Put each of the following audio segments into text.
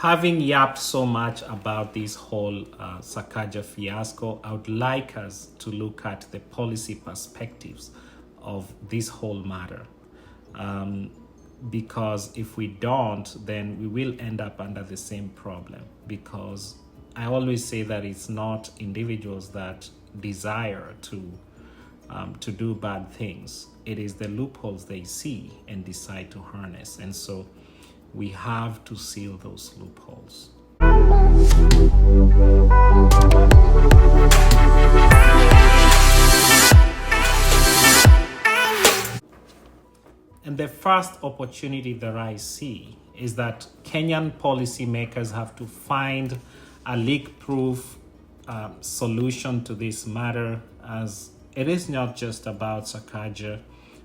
having yapped so much about this whole Sakaja fiasco, I would like us to look at the policy perspectives of this whole matter. Because if we don't, then we will end up under the same problem. Because I always say that it's not individuals that desire to do bad things. It is the loopholes they see and decide to harness. And so we have to seal those loopholes. And the first opportunity that I see is that Kenyan policymakers have to find a leak-proof solution to this matter, as it is not just about Sakaja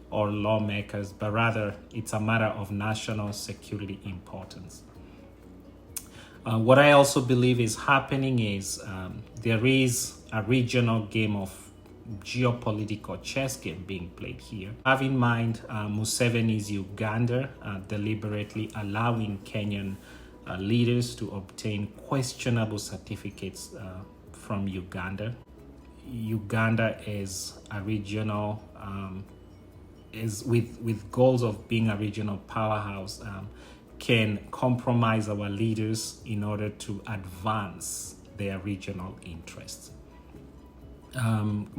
or lawmakers, but rather it's a matter of national security importance. What I also believe is happening is there is a regional game of geopolitical chess game being played here. Have in mind Museveni's Uganda deliberately allowing Kenyan leaders to obtain questionable certificates from Uganda. Uganda is a regional, is with goals of being a regional powerhouse, can compromise our leaders in order to advance their regional interests.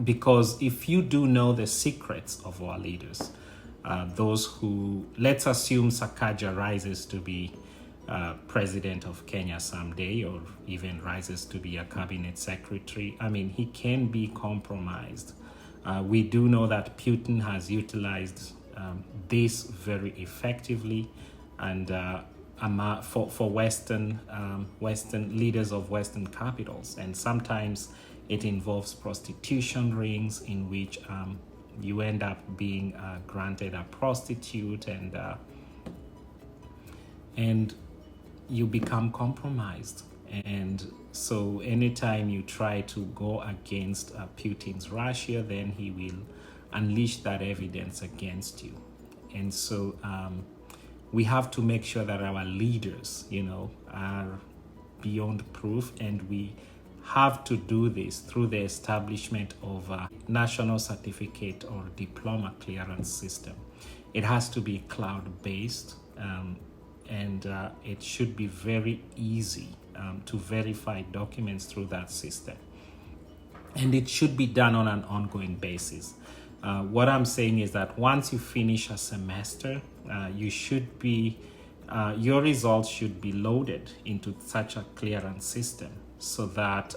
Because if you do know the secrets of our leaders, those who, let's assume Sakaja rises to be president of Kenya someday, or even rises to be a cabinet secretary, I mean, he can be compromised. We do know that Putin has utilized this very effectively, and for Western leaders of Western capitals, and sometimes it involves prostitution rings in which you end up being granted a prostitute, and you become compromised. And so anytime you try to go against Putin's Russia, then he will unleash that evidence against you. And so we have to make sure that our leaders, are beyond proof, and we have to do this through the establishment of a national certificate or diploma clearance system. It has to be cloud-based, and it should be very easy to verify documents through that system. And it should be done on an ongoing basis. What I'm saying is that once you finish a semester, you should be, your results should be loaded into such a clearance system, so that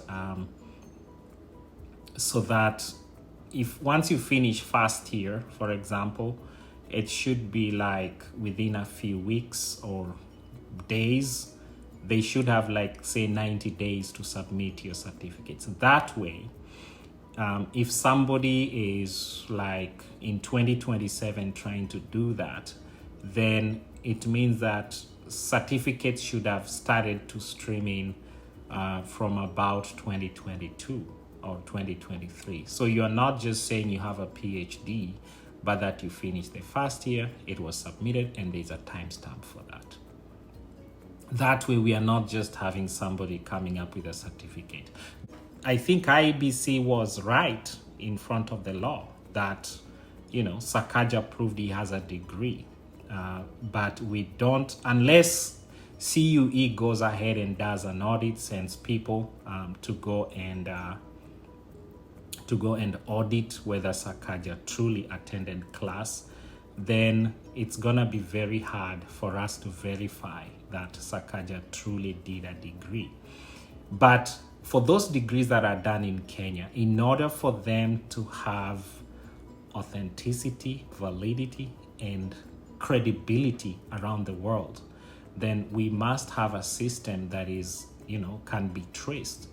if once you finish first year, for example, it should be like within a few weeks or days, they should have like say 90 days to submit your certificates. That way, if somebody is like in 2027 trying to do that, then it means that certificates should have started to stream in from about 2022 or 2023. So you're not just saying you have a PhD, but that you finished the first year, it was submitted, and there's a timestamp for that. That way we are not just having somebody coming up with a certificate. I think IEBC was right in front of the law that, Sakaja proved he has a degree. But we don't, unless CUE goes ahead and does an audit, sends people to go and audit whether Sakaja truly attended class, then it's gonna be very hard for us to verify that Sakaja truly did a degree. But for those degrees that are done in Kenya, in order for them to have authenticity, validity, and credibility around the world, then we must have a system that is, can be traced,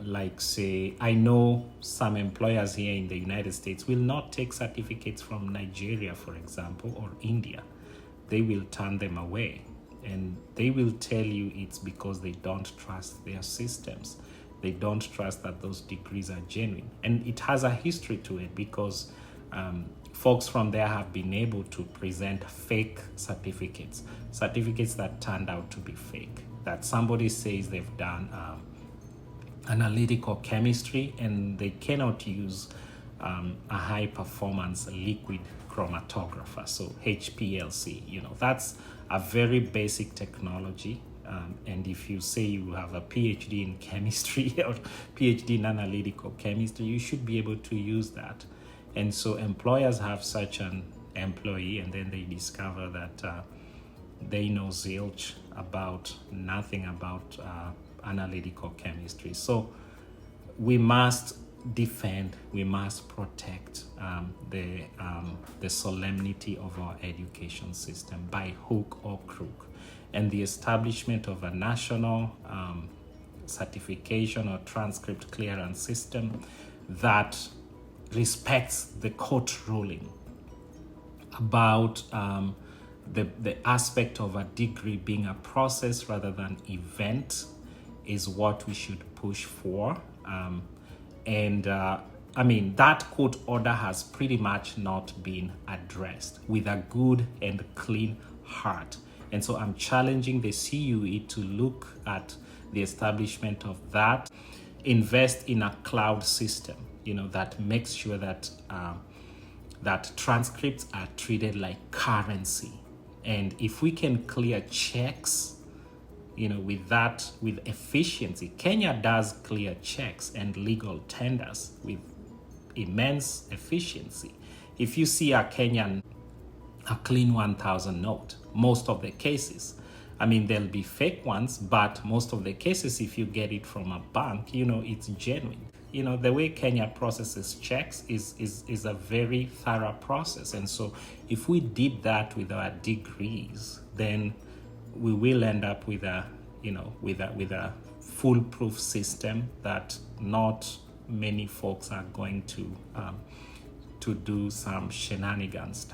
like say, I know some employers here in the United States will not take certificates from Nigeria, for example, or India. They will turn them away, and they will tell you it's because they don't trust their systems. They don't trust that those degrees are genuine. And it has a history to it, because folks from there have been able to present fake certificates that turned out to be fake, that somebody says they've done analytical chemistry and they cannot use a high performance liquid chromatographer, so HPLC. That's a very basic technology. And if you say you have a PhD in chemistry or PhD in analytical chemistry, you should be able to use that. And so employers have such an employee, and then they discover that they know zilch about nothing about analytical chemistry. So we must defend, we must protect the solemnity of our education system by hook or crook. And the establishment of a national certification or transcript clearance system that respects the court ruling about the aspect of a degree being a process rather than event is what we should push for. That court order has pretty much not been addressed with a good and clean heart. And so I'm challenging the CUE to look at the establishment of that, invest in a cloud system, that makes sure that that transcripts are treated like currency. And if we can clear checks, with efficiency. Kenya does clear checks and legal tenders with immense efficiency. If you see a Kenyan, a clean 1,000 note, most of the cases, there'll be fake ones, but most of the cases, if you get it from a bank, it's genuine. The way Kenya processes checks is a very thorough process. And so if we did that with our degrees, then we will end up with a foolproof system that not many folks are going to do some shenanigans.